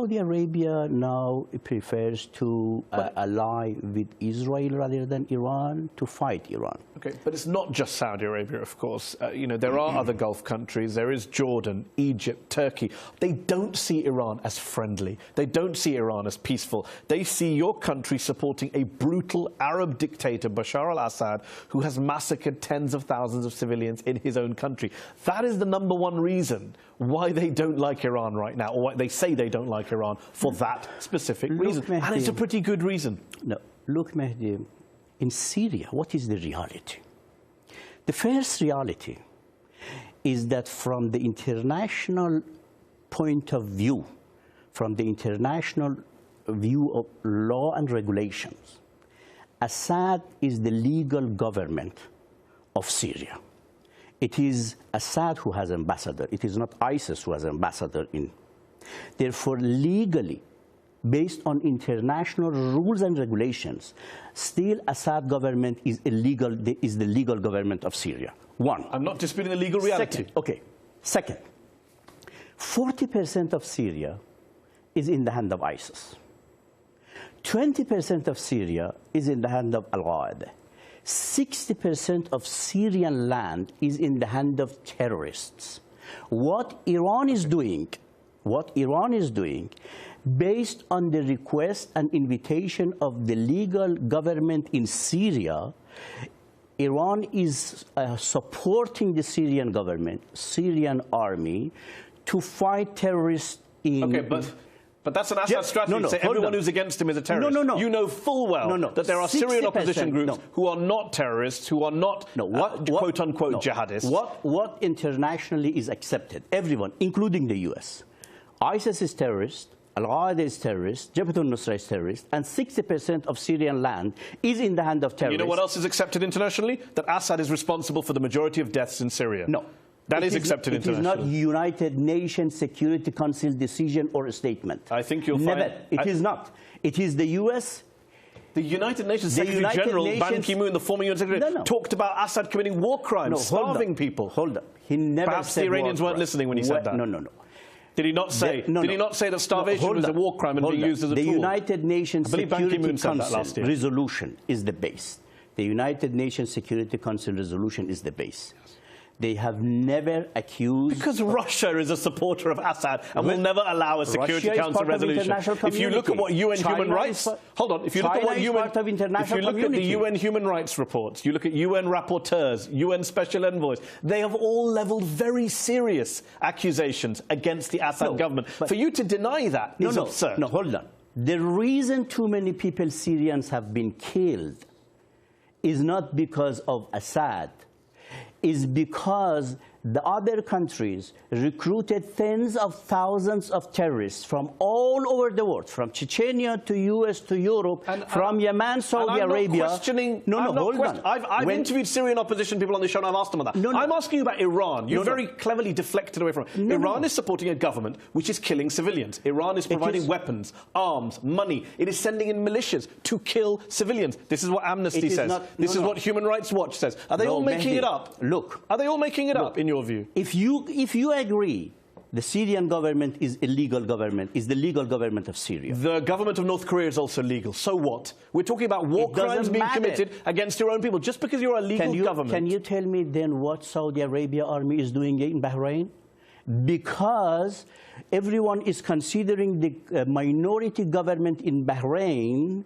Saudi Arabia now prefers to ally with Israel rather than Iran to fight Iran. Okay, but it's not just Saudi Arabia, of course. You know, there are other Gulf countries. There is Jordan, Egypt, Turkey. They don't see Iran as friendly. They don't see Iran as peaceful. They see your country supporting a brutal Arab dictator, Bashar al-Assad, who has massacred tens of thousands of civilians in his own country. That is the #1 reason why they don't like Iran right now, or why they say they don't like Iran, for that specific reason. Mehdi, and it's a pretty good reason. No, look, Mehdi, in Syria, what is the reality? The first reality is that from the international point of view, from the international view of law and regulations, Assad is the legal government of Syria. It is Assad who has ambassador. It is not ISIS who has ambassador in. Therefore, legally, based on international rules and regulations, still Assad government is illegal, is the legal government of Syria. One. I'm not disputing the legal reality. Second, okay. Second, 40% of Syria is in the hand of ISIS. 20% of Syria is in the hand of Al-Qaeda. 60% of Syrian land is in the hand of terrorists. What Iran is doing, based on the request and invitation of the legal government in Syria, Iran is supporting the Syrian government, Syrian army, to fight terrorists in... Okay, but that's an Assad strategy. Say everyone who's against him is a terrorist. No. You know full well that there are Syrian opposition groups who are not terrorists, who are not quote-unquote jihadists. What internationally is accepted, everyone, including the US. ISIS is terrorist, Al-Qaeda is terrorist, Jabhat al-Nusra is terrorist, and 60% of Syrian land is in the hand of terrorists. You know what else is accepted internationally? That Assad is responsible for the majority of deaths in Syria. No. That is accepted internationally. It is not United Nations Security Council decision or a statement. I think you'll find... Never. It is not. It is the US... The United Nations Secretary General, Ban Ki-moon, the former UN Secretary, talked about Assad committing war crimes, starving people. Hold on. He never Perhaps the Iranians weren't listening when he said that. No. Did he not say? Did he not say that starvation was a war crime and being used as a tool? The United Nations Security Council resolution is the base. The United Nations Security Council resolution is the base. They have never accused... Because Russia is a supporter of Assad and will never allow a Security Council resolution. If you look at what UN human rights... Hold on. If you look at what UN... If you look at the UN human rights reports, you look at UN rapporteurs, UN special envoys, they have all leveled very serious accusations against the Assad government. For you to deny that is absurd. No, hold on. The reason too many people, Syrians, have been killed is not because of Assad, is because the other countries recruited tens of thousands of terrorists from all over the world, from Chechnya to US to Europe, from Yemen, Saudi Arabia. Hold on. I've interviewed Syrian opposition people on the show and I've asked them about that. I'm asking you about Iran. You very cleverly deflected away from it. Iran is supporting a government which is killing civilians. Iran is providing weapons, arms, money. It is sending in militias to kill civilians. This is what Amnesty says. This is what Human Rights Watch says. Are they all making it up? Look. Are they all making it up, in your view? If you agree the Syrian government is a legal government, is the legal government of Syria. The government of North Korea is also legal. So what? We're talking about war crimes being committed against your own people. Just because you're a legal government. Can you tell me then what Saudi Arabia army is doing in Bahrain? Because everyone is considering the minority government in Bahrain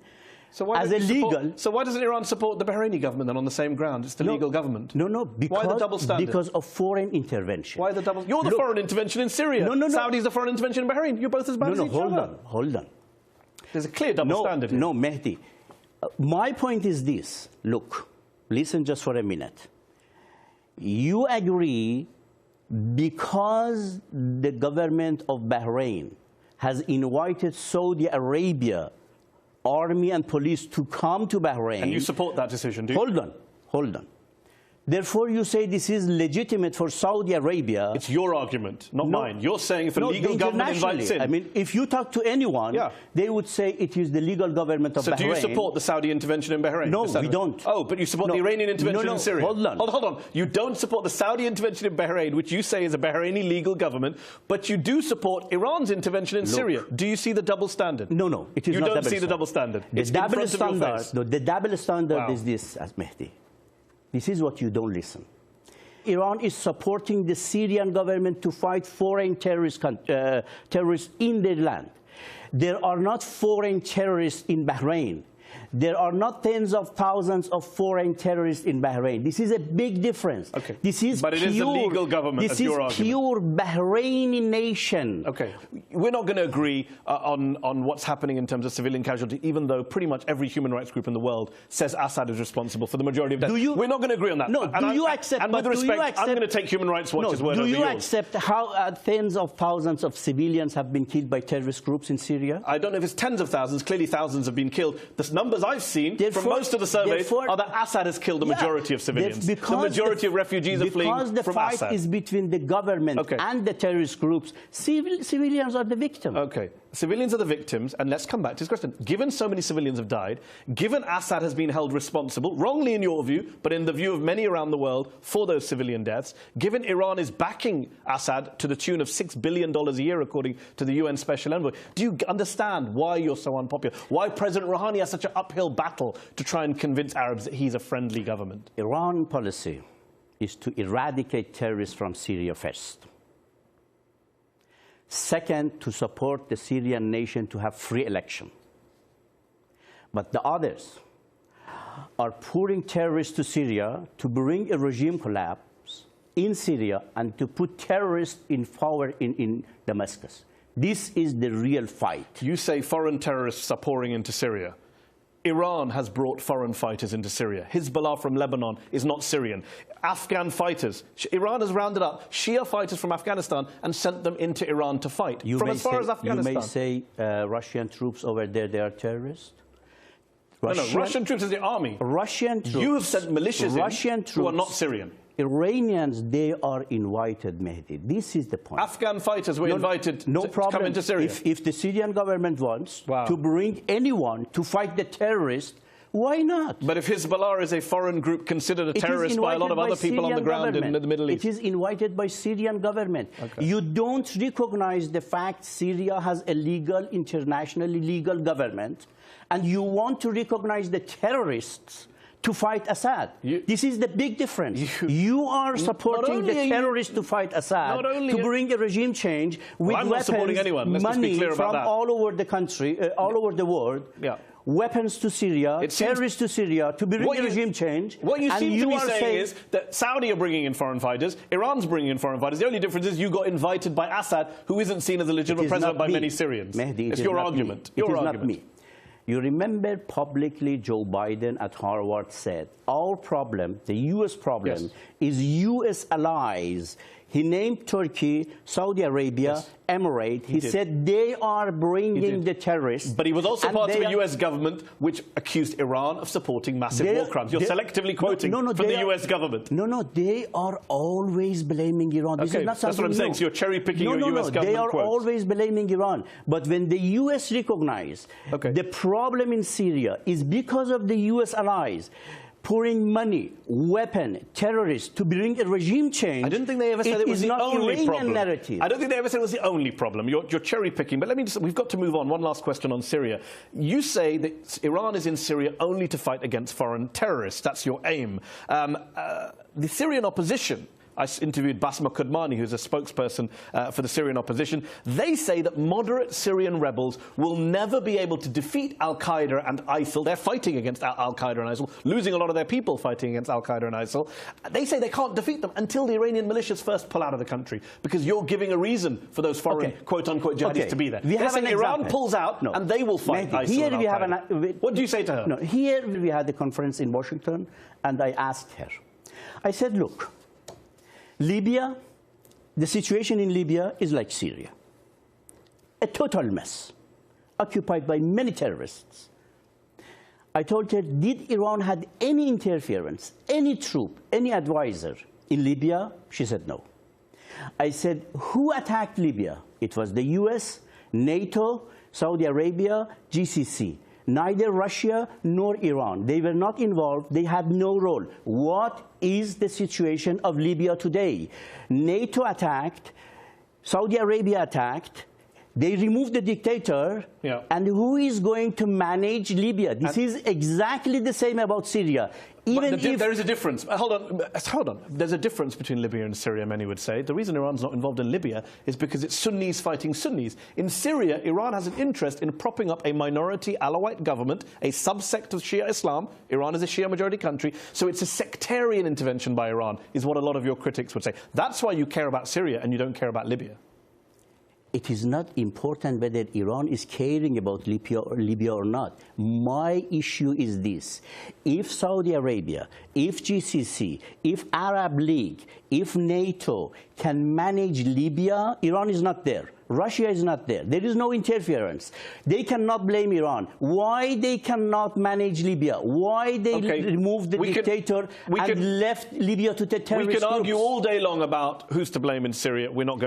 as illegal. So why doesn't Iran support the Bahraini government then on the same ground? It's the legal government. No, because, why the double standard? Because of foreign intervention. Why the double? You're the foreign intervention in Syria. Saudi's the foreign intervention in Bahrain. You're both as bad as each other. Hold on. There's a clear double standard here. No, Mehdi. My point is this. Look, listen just for a minute. You agree because the government of Bahrain has invited Saudi Arabia army and police to come to Bahrain. And you support that decision, do you? Hold on. Therefore, you say this is legitimate for Saudi Arabia. It's your argument, not mine. You're saying if a legal government invites in. I mean, if you talk to anyone, they would say it is the legal government of Bahrain. So do you support the Saudi intervention in Bahrain? No, we don't. Oh, but you support the Iranian intervention in Syria? Hold on. Hold on. You don't support the Saudi intervention in Bahrain, which you say is a Bahraini legal government, but you do support Iran's intervention in Syria. Do you see the double standard? No, it is not double standard. You don't see the double standard? The double standard, the double standard is this, Mehdi. This is what you don't listen. Iran is supporting the Syrian government to fight foreign terrorists in their land. There are not foreign terrorists in Bahrain. There are not tens of thousands of foreign terrorists in Bahrain. This is a big difference. Okay. This is but it is the legal government, this is pure Bahraini nation. Okay. We're not going to agree on what's happening in terms of civilian casualty, even though pretty much every human rights group in the world says Assad is responsible for the majority of deaths. We're not going to agree on that. No, do you accept... And with respect, I'm going to take Human Rights Watch's word over yours. Do you accept how tens of thousands of civilians have been killed by terrorist groups in Syria? I don't know if it's tens of thousands. Clearly thousands have been killed. The numbers I've seen from most of the surveys are that Assad has killed the majority of civilians. The majority of refugees are fleeing from Assad. Because the fight is between the government and the terrorist groups, civilians are the victims. Okay. Civilians are the victims, and let's come back to this question. Given so many civilians have died, given Assad has been held responsible, wrongly in your view, but in the view of many around the world, for those civilian deaths, given Iran is backing Assad to the tune of $6 billion a year, according to the UN Special Envoy, do you understand why you're so unpopular? Why President Rouhani has such an uphill battle to try and convince Arabs that he's a friendly government? Iran policy is to eradicate terrorists from Syria first. Second, to support the Syrian nation to have free election. But the others are pouring terrorists to Syria to bring a regime collapse in Syria and to put terrorists in power in Damascus. This is the real fight. You say foreign terrorists are pouring into Syria. Iran has brought foreign fighters into Syria. Hezbollah from Lebanon is not Syrian. Afghan fighters. Iran has rounded up Shia fighters from Afghanistan and sent them into Iran to fight. From as far as Afghanistan. You may say Russian troops over there, they are terrorists. No, Russian troops is the army. Russian troops. You have sent militias who are not Syrian. Iranians, they are invited, Mehdi. This is the point. Afghan fighters were invited to come into Syria. If the Syrian government wants to bring anyone to fight the terrorists, why not? But if Hezbollah is a foreign group considered a terrorist by a lot of other people on the ground in the Middle East. It is invited by Syrian government. Okay. You don't recognize the fact Syria has a legal, internationally legal government, and you want to recognize the terrorists to fight Assad. This is the big difference. You are supporting the terrorists to fight Assad, to bring a regime change with weapons, money from all over the country, all over the world, weapons to Syria, terrorists to Syria, to bring a regime change. What you seem to be saying is that Saudi are bringing in foreign fighters, Iran's bringing in foreign fighters. The only difference is you got invited by Assad, who isn't seen as a legitimate president by many Syrians. Mehdi, it's your argument. It is not me. You remember publicly Joe Biden at Harvard said, our problem, the U.S. problem, is U.S. allies. He named Turkey, Saudi Arabia, Emirates. He said they are bringing the terrorists. But he was also part of a U.S. government which accused Iran of supporting massive war crimes. You're selectively quoting for the U.S. government. No, they are always blaming Iran. This is not that's what I'm saying. So you're cherry-picking your U.S. government they are quotes. always blaming Iran. But when the U.S. recognize the problem in Syria is because of the U.S. allies, pouring money, weapon, terrorists to bring a regime change. I didn't think they ever said it was the only problem. Narrative. I don't think they ever said it was the only problem. You're cherry picking. But let me we've got to move on. One last question on Syria. You say that Iran is in Syria only to fight against foreign terrorists. That's your aim. The Syrian opposition, I interviewed Basma Kudmani, who's a spokesperson for the Syrian opposition. They say that moderate Syrian rebels will never be able to defeat al-Qaeda and ISIL. They're fighting against al-Qaeda and ISIL, losing a lot of their people fighting against al-Qaeda and ISIL. They say they can't defeat them until the Iranian militias first pull out of the country, because you're giving a reason for those foreign, quote-unquote, jihadis to be there. They're saying Iran pulls out and they will fight ISIL and al-Qaeda. What do you say to her? No, here we had a conference in Washington, and I asked her. I said, look, Libya, the situation in Libya is like Syria. A total mess, occupied by many terrorists. I told her, did Iran had any interference, any troop, any advisor in Libya? She said no. I said, who attacked Libya? It was the US, NATO, Saudi Arabia, GCC. Neither Russia nor Iran. They were not involved. They had no role. What is the situation of Libya today? NATO attacked. Saudi Arabia attacked. They removed the dictator. Yeah. And who is going to manage Libya? This is exactly the same about Syria. Even if there is a difference. Hold on. There's a difference between Libya and Syria, many would say. The reason Iran's not involved in Libya is because it's Sunnis fighting Sunnis. In Syria, Iran has an interest in propping up a minority Alawite government, a subsect of Shia Islam. Iran is a Shia majority country, so it's a sectarian intervention by Iran, is what a lot of your critics would say. That's why you care about Syria and you don't care about Libya. It is not important whether Iran is caring about Libya or not. My issue is this. If Saudi Arabia, if GCC, if Arab League, if NATO can manage Libya, Iran is not there. Russia is not there. There is no interference. They cannot blame Iran. Why they cannot manage Libya? Why they removed the dictator and left Libya to the terrorist groups? We can argue all day long about who's to blame in Syria. We're not going